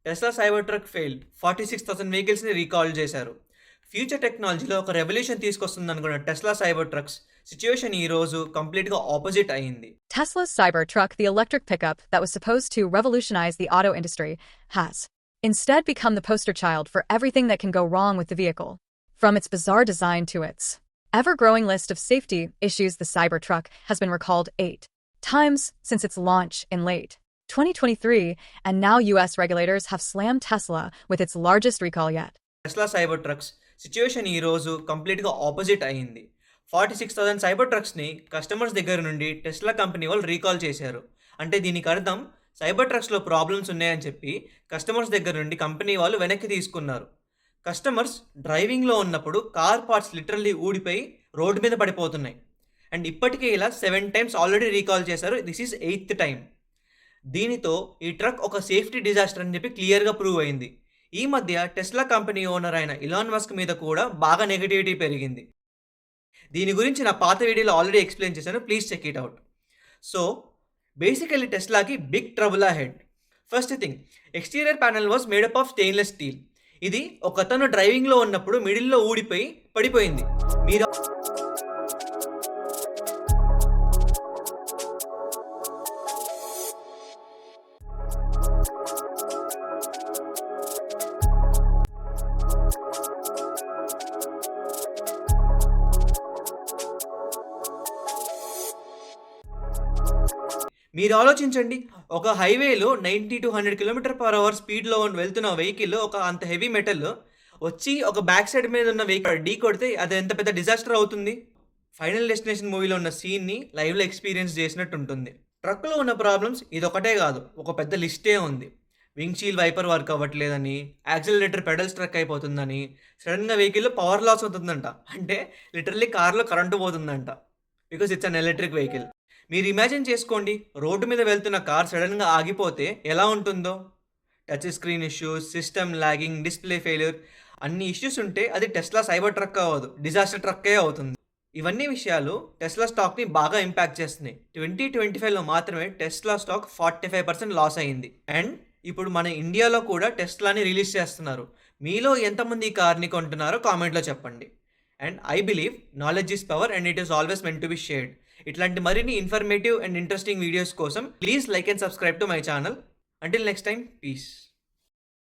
Tesla cyber truck fail 46,000 వెహికల్స్ని recall చేశారు. Future టెక్నాలజీలో ఒక రెవల్యూషన్ తీసుకొస్తుంది అనుకున్న టెస్లా సైబర్ ట్రక్స్ సిచ్యువేషన్ ఈ రోజు కంప్లీట్గా ఆపోజిట్ అయింది. Tesla's Cybertruck, the electric pickup that was supposed to revolutionize the auto industry, has instead become the poster child for everything that can go wrong with the vehicle. From its bizarre design to its ever-growing list of safety issues, the Cybertruck has been recalled 8 times since its launch in late 2023, and now US regulators have slammed Tesla with its largest recall yet. Tesla cyber trucks situation ఈ రోజు కంప్లీట్గా opposite అయింది. 46,000 cyber ట్రక్స్ని customers దగ్గర నుండి Tesla company వాళ్ళు recall చేశారు. అంటే దీనికి అర్థం సైబర్ ట్రక్స్లో ప్రాబ్లమ్స్ ఉన్నాయని చెప్పి కస్టమర్స్ దగ్గర నుండి కంపెనీ వాళ్ళు వెనక్కి తీసుకున్నారు. కస్టమర్స్ డ్రైవింగ్లో ఉన్నప్పుడు కార్ పార్ట్స్ లిటరల్లీ ఊడిపోయి రోడ్డు మీద పడిపోతున్నాయి. అండ్ ఇప్పటికే ఇలా 7 టైమ్స్ ఆల్రెడీ రీకాల్ చేశారు. This is 8th time. దీనితో ఈ ట్రక్ ఒక సేఫ్టీ డిజాస్టర్ అని చెప్పి క్లియర్గా ప్రూవ్ అయింది. ఈ మధ్య టెస్లా కంపెనీ ఓనర్ అయిన ఇలాన్ మస్క్ మీద కూడా బాగా నెగటివిటీ పెరిగింది. దీని గురించి నా పాత వీడియోలో ఆల్రెడీ ఎక్స్ప్లెయిన్ చేశాను, please check it out. So basically టెస్లాకి big trouble ahead. First thing, exterior panel was made up of stainless steel. ఇది ఒకతను డ్రైవింగ్లో ఉన్నప్పుడు మిడిల్లో ఊడిపోయి పడిపోయింది. మీరు మీరు ఆలోచించండి, ఒక హైవేలో 90 to 100 km/h స్పీడ్లో వెళ్తున్న వెహికల్ ఒక అంత హెవీ మెటల్ వచ్చి ఒక బ్యాక్ సైడ్ మీద ఉన్న వెహికల్ ఢీ కొడితే అది ఎంత పెద్ద డిజాస్టర్ అవుతుంది. ఫైనల్ డెస్టినేషన్ మూవీలో ఉన్న సీన్ని లైవ్లో ఎక్స్పీరియన్స్ చేసినట్టు ఉంటుంది. ట్రక్లో ఉన్న ప్రాబ్లమ్స్ ఇదొకటే కాదు, ఒక పెద్ద లిస్టే ఉంది. వింగ్ షీల్డ్ వైపర్ వర్క్ అవ్వట్లేదని, యాక్సిలరేటర్ పెడల్ స్ట్రక్ అయిపోతుందని, సడన్గా వెహికల్లో పవర్ లాస్ అవుతుందంట. అంటే లిటరల్లీ కార్లో కరెంటు పోతుందంట, because it's an electric vehicle. మీరు ఇమాజిన్ చేసుకోండి, రోడ్డు మీద వెళ్తున్న కార్ సడన్గా ఆగిపోతే ఎలా ఉంటుందో. Touch screen issues, system lagging, display failure, అన్ని ఇష్యూస్ ఉంటే అది టెస్లా సైబర్ ట్రక్ అవ్వదు, డిజాస్టర్ ట్రక్కే అవుతుంది. ఇవన్నీ విషయాలు టెస్లా స్టాక్ని బాగా ఇంపాక్ట్ చేస్తున్నాయి. 2025లో మాత్రమే టెస్లా స్టాక్ 45% లాస్ అయింది. అండ్ ఇప్పుడు మన ఇండియాలో కూడా టెస్లాని రిలీజ్ చేస్తున్నారు. మీలో ఎంతమంది ఈ కార్ని కొంటున్నారో కామెంట్లో చెప్పండి. And I believe knowledge is power and it is always meant to be shared. ఇట్లాంటి మరిన్ని ఇన్ఫర్మేటివ్ అండ్ ఇంట్రెస్టింగ్ వీడియోస్ కోసం please like and subscribe to my channel. Until next time, piece.